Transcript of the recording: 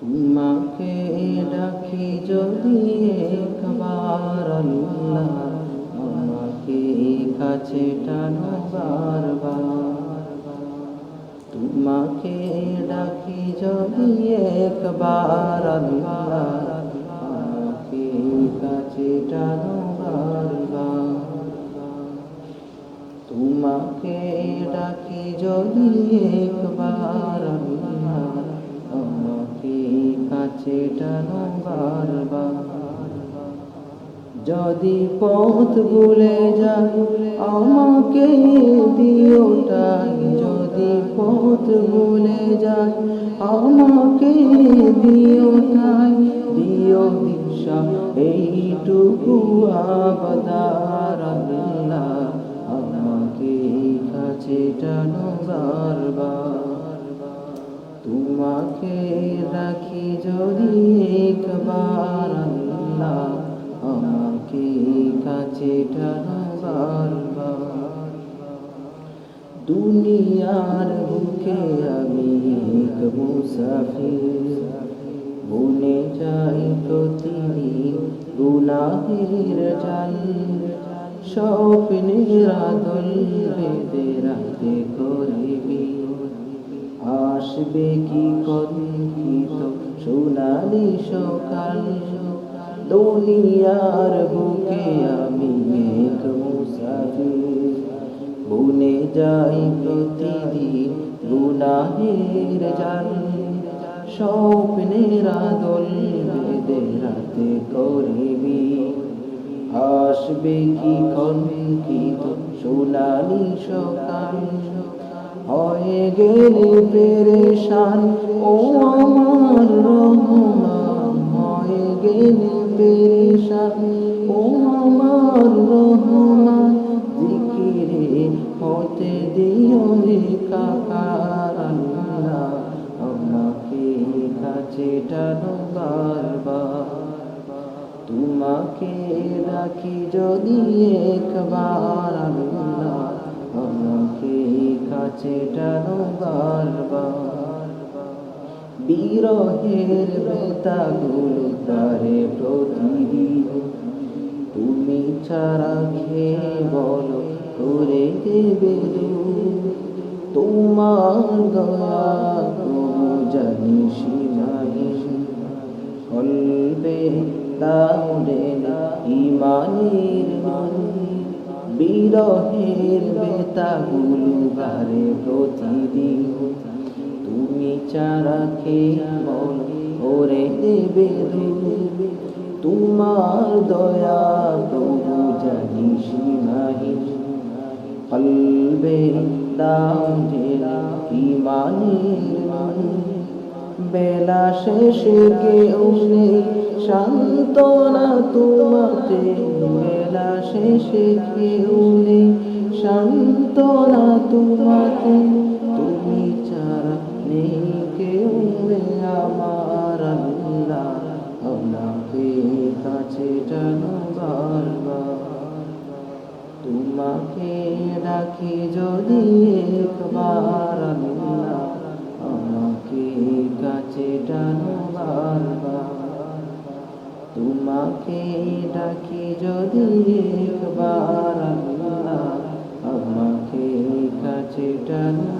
তোমাকে ডাকি যদি একবার আল্লাহ, আমাকে কাছে টানো বারবার। তোমাকে ডাকি যদি একবার আল্লাহ, আমাকে কাছে টানো বারবার। তোমাকে ডাকি যদি একবার আল্লাহ, আমাকে কাছে টানো বারবার। যদি পথ ভুলে যাই আমাকে দিও ঠাই, যদি পথ ভুলে যাই আমাকে দিও ঠাই, দিও দিশা এইটুকু আবদার আল্লাহ, আমাকে কাছে টানো বারবার। তোমাকে রাখি যদি একবার আল্লাহ, আমাকে কাছে টানো বারবার। দুনিয়ার বুকে আমি এক মুসাফির, বনে যাই প্রতিদিন গুনাহের জাল। স্বপ্নের আদল বেঁধে রাতে করিবি, আসবে কি কণ্ঠিত সোনালি সকাল। দুনিয়ার বুকে আমি এক মুসাফির, বনে যাই প্রতিদিন গুনাহের জাল। স্বপ্নের আদল বেঁধে রাতে করিবি, আসবে কি কণ্ঠিত সোনালি সকাল। হয়ে গেলে পেরেশান ও আমার রহমান, হয়ে গেলে পেরেশান ও আমার রহমান। জিকিরে হতে দিও একাকার আল্লাহ, আমাকে কাছে টানো বারবার। তোমাকে ডাকি যদি একবার আল্লাহ, আমাকে কাছে টানো বারবার। বিরহের বেতাগুলো তারে প্রতিদিন, তুমি ছাড়া খেয়ে বলো করে দেবে দূর। তোমার দয়া তবু জানি সীমাহীন, কলবে দাউরে ইমানের নূর। বিরহের বেতাগুলো বারে প্রতিদিন, তুমি ছাড়া খেয়ে মন করে দেবে দূর। তোমার দয়া প্রভু জানি সীমাহীন, কলবে দাও যে ইমানের নূর। বেলা শেষে কেউ নেই সান্ত্বনা তোমাতে, বেলা শেষে কেউ নেই সান্ত্বনা তোমাতে। তুমি ছাড়া নেই কেউ আমার আল্লাহ, আমাকে কাছে টানো বারবার। তোমাকে ডাকি যদি একবার আল্লাহ, আমাকে কাছে টানো বারবার। তোমাকে ডাকি যদি একবার আল্লাহ, আমাকে কাছে টানো